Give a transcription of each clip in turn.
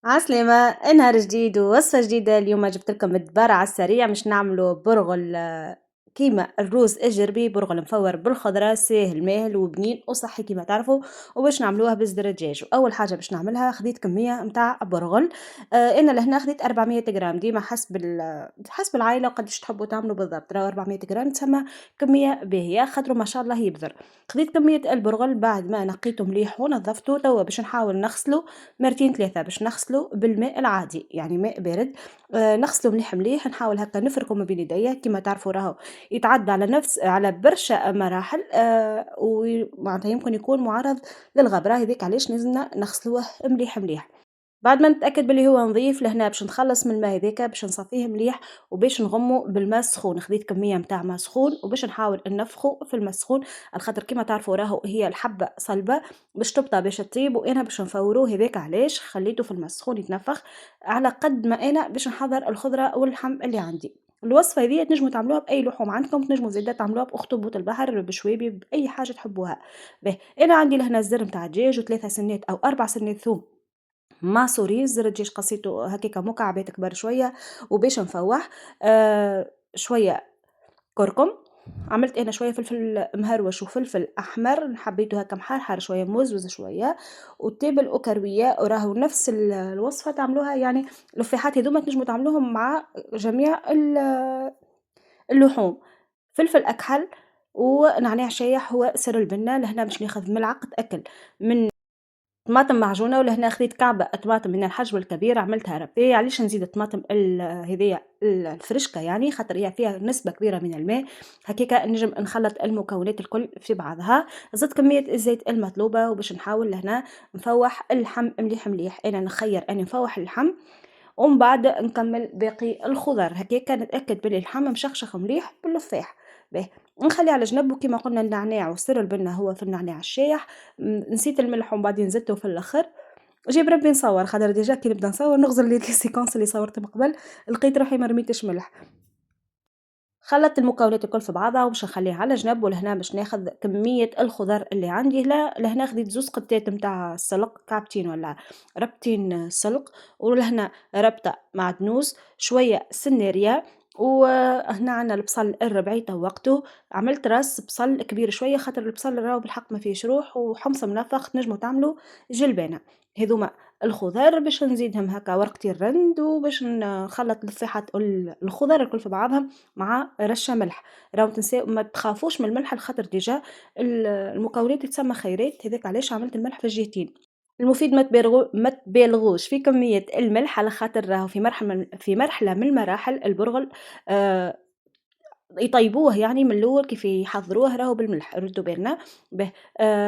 عسلامة. نهار جديد ووصفة جديدة. اليوم جبت لكم الدبارة على السريع باش نعملوا برغل كيما الروز اجربي، برغل مفور بالخضرة ساهل ماهل وبنين وصحي كيما تعرفوا. وباش نعملوها بصدر الدجاج، واول حاجة باش نعملها خديت كمية متاع برغل. انا لهنا خديت 400 غرام، ديما حسب العائلة قداش تحبوا تعملوا بالضبط. راهو 400 غرام تسمى كمية باهية خاطر ما شاء الله يبذر. خديت كمية البرغل بعد ما نقيته مليح ونظفته، توا باش نحاول نغسله مرتين ثلاثة باش نغسله بالماء العادي يعني ماء بارد. نغسله مليح مليح، نحاول هكا نفركه ما بين يديا كيما تعرفوا راهو يتعدى على برشا مراحل، ومعناتها يمكن يكون معرض للغبرة، هذيك علاش لازمنا نغسلوه مليح مليح. بعد ما نتأكد بلي هو نظيف لهنا باش نتخلص من الماء هذاكا باش نصفيه مليح، وباش نغمو بالماء السخون. خديت كمية متاع ماء سخون وباش نحاول ننفخه في الماء السخون، على خاطر كيما تعرفوا راهو هي الحبة صلبة باش تبطى باش تطيب، وانا باش نفوروه هذاك علاش خليته في الماء السخون يتنفخ على قد ما انا باش نحضر الخضرة واللحم اللي عندي. الوصفة هذه تنجموا تعملوها بأي لحوم عندكم، تنجموا زيادة تعملوها بأخطبوط البحر بشويبي بأي حاجة تحبوها. به أنا عندي لهنا الزر متاع الدجاج وثلاثة سنات أو أربع سنات ثوم معصورين، زر الدجاج قصيته هكاكا مكعبات كبار شوية. وباش نفوح شوية كركم، عملت أنا شوية فلفل مهروش وفلفل أحمر حبيته هكا محرحر شوية موزوز شوية، وتابل وكروية. وراهو نفس الوصفة تعملوها يعني الفيحات هذوما تنجموا تعملوهم مع جميع اللحوم. فلفل أكحل ونعناع شايح هو سر البنة. لهنا باش ناخذ ملعقة أكل من طماطم معجونة، ولهنا خديت كعبة طماطم من الحجم الكبير عملتها ربي. علاش نزيد الطماطم هذيا الفرشكة يعني خاطر هي فيها نسبة كبيرة من الماء، هكاكا نجم نخلط المكونات الكل في بعضها. زدت كمية الزيت المطلوبة وباش نحاول لهنا نفوح اللحم مليح مليح. انا نخير اني نفوح اللحم ومن بعد نكمل باقي الخضر، هكاكا نتأكد بلي اللحم مشخشخ مليح باللفاح. باهي نخليه على جنب. وكما قلنا النعناع وسر البنة هو في النعناع الشايح. نسيت الملح ومن بعدين زدته في الاخر. جيب ربي نصور خاطر ديجا كي نبدا نصور نغزر لي السيكونس اللي صورت من قبل، لقيت روحي ما رميتش ملح. خلطت المكونات الكل في بعضها وباش نخليها على جنب. ولهنا باش ناخذ كمية الخضر اللي عندي. لهنا خديت زوز قطات متاع السلق كعبتين ولا ربطين سلق، ولهنا ربطة معدنوس شوية سنارية. وهنا عنا البصل الربعي طوقته، عملت راس بصل كبير شوية خاطر البصل راهو بالحق ما فيهش روح، وحمص منفخ تنجموا تعملوا جلبانة. هذوما الخضار باش نزيدهم هكا ورقتين رند، وباش نخلط لفاحة الخضار الكل في بعضهم مع رشة ملح. راهو تنساو ما تخافوش من الملح لخاطر ديجا المكونات تسمى خيرات، هذاك علاش عملت الملح في الجهتين. المفيد ما تبالغوش في كمية الملح على خاطر راهو في مرحلة من المراحل البرغل آه يطيبوه يعني من الأول كيف يحضروه راهو بالملح ردوا بالنا. به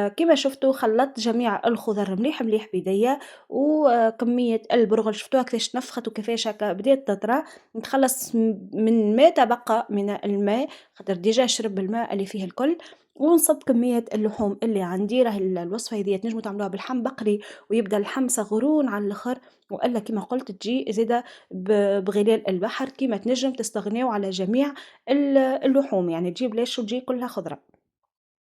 كيما شفتوا خلطت جميع الخضر مليح مليح بيديا، وكمية البرغل شفتوها كيفاش تنفخت وكيفاش هكا بدات تطرى. نتخلص من ما تبقى من الماء خاطر ديجا شرب الماء اللي فيه الكل. ونصب كمية اللحوم اللي عندي. راهي الوصفة هذه تنجموا تعملوها باللحم بقري ويبدا اللحم صغرون على الاخر، والا كيما قلت تجي زاده بغلال البحر كيما تنجم تستغنيو على جميع اللحوم يعني تجيب ليش وتجي كلها خضرة.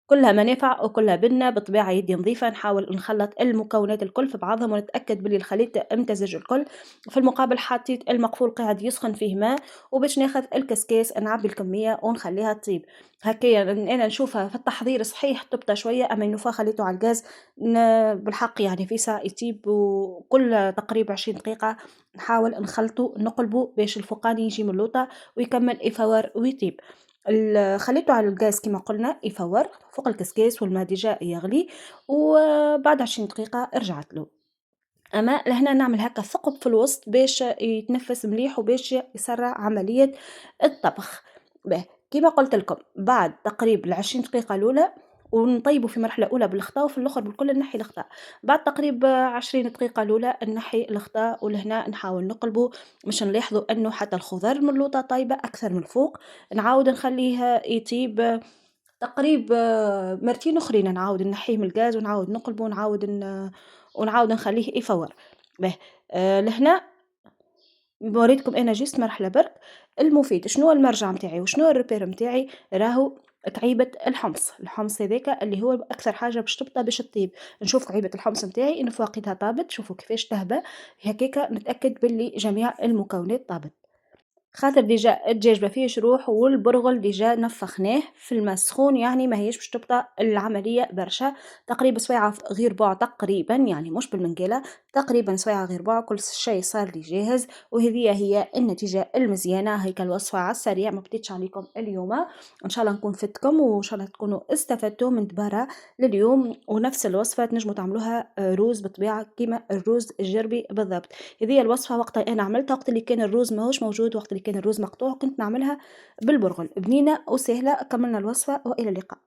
كلها منافع وكلها بنة بالطبيعة. يدي نظيفة نحاول نخلط المكونات الكل في بعضهم ونتأكد بلي الخليط امتزج الكل. في المقابل حطيت المقفول قاعد يسخن فيه ماء، وباش ناخذ الكسكاس نعبي الكمية ونخليها تطيب. هكايا انا نشوفها في التحضير صحيح تبطأ شوية، اما النوفا خليته على الغاز بالحق يعني في ساعة يطيب. وكل تقريبا 20 دقيقة نحاول نخلطه نقلبه باش الفوقاني يجي من اللوطة ويكمل يفور ويطيب. خليته على الغاز كما قلنا يفور فوق الكسكاس والماء ديجا يغلي. وبعد 20 دقيقة رجعت له. أما لهنا نعمل هكا ثقب في الوسط باش يتنفس مليح وباش يسرع عملية الطبخ. به كما قلت لكم بعد تقريبا 20 دقيقة الأولى ونطيبوا في مرحلة أولى بالخطأ وفي الآخر بالكل نحي الخطأ. بعد تقريبا 20 دقيقة الأولى نحي الخطأ، ولهنا نحاول نقلبه باش نلاحظوا أنه حتى الخضر من اللوطة طايبة أكثر من الفوق. نعاود نخليه يطيب تقريب مرتين أخرين، نعاود نحيه من الغاز ونعاود نقلبه ونعاود نخليه يفور. به لهنا وريتكم أنا جست مرحلة برك. المفيد شنو المرجع متاعي وشنو الريبير متاعي راهو كعيبة الحمص، الحمص هذاك اللي هو أكثر حاجة باش تبطى باش تطيب، نشوف كعيبة الحمص نتاعي إنه فواقدها طابت، شوفوا كيفاش تهبى، هكاكا نتأكد باللي جميع المكونات طابت. خاطر ديجا الدجاج ما فيهش روح والبرغل ديجا نفخناه في الماء السخون، يعني ما هيش باش تبقى العملية برشا، تقريبا سويعة غير ربع تقريبا، يعني مش بالمنقالة، تقريبا سويعة غير ربع، كل شيء صار لي جاهز، وهذه هي النتيجة المزيانة. هيك الوصفة على السريع ما بديتش عليكم اليوم، ان شاء الله نكون فدتكم وان شاء الله تكونوا استفدتوا من دبارة لليوم. ونفس الوصفة تنجموا تعملوها روز بالطبيعة كيما الروز الجربي بالضبط. هذه الوصفة وقت أنا عملتها وقت اللي كان الروز ماهوش موجود، وقت اللي كان الروز مقطوع كنت نعملها بالبرغل، بنينة وسهلة. كملنا الوصفة وإلى اللقاء.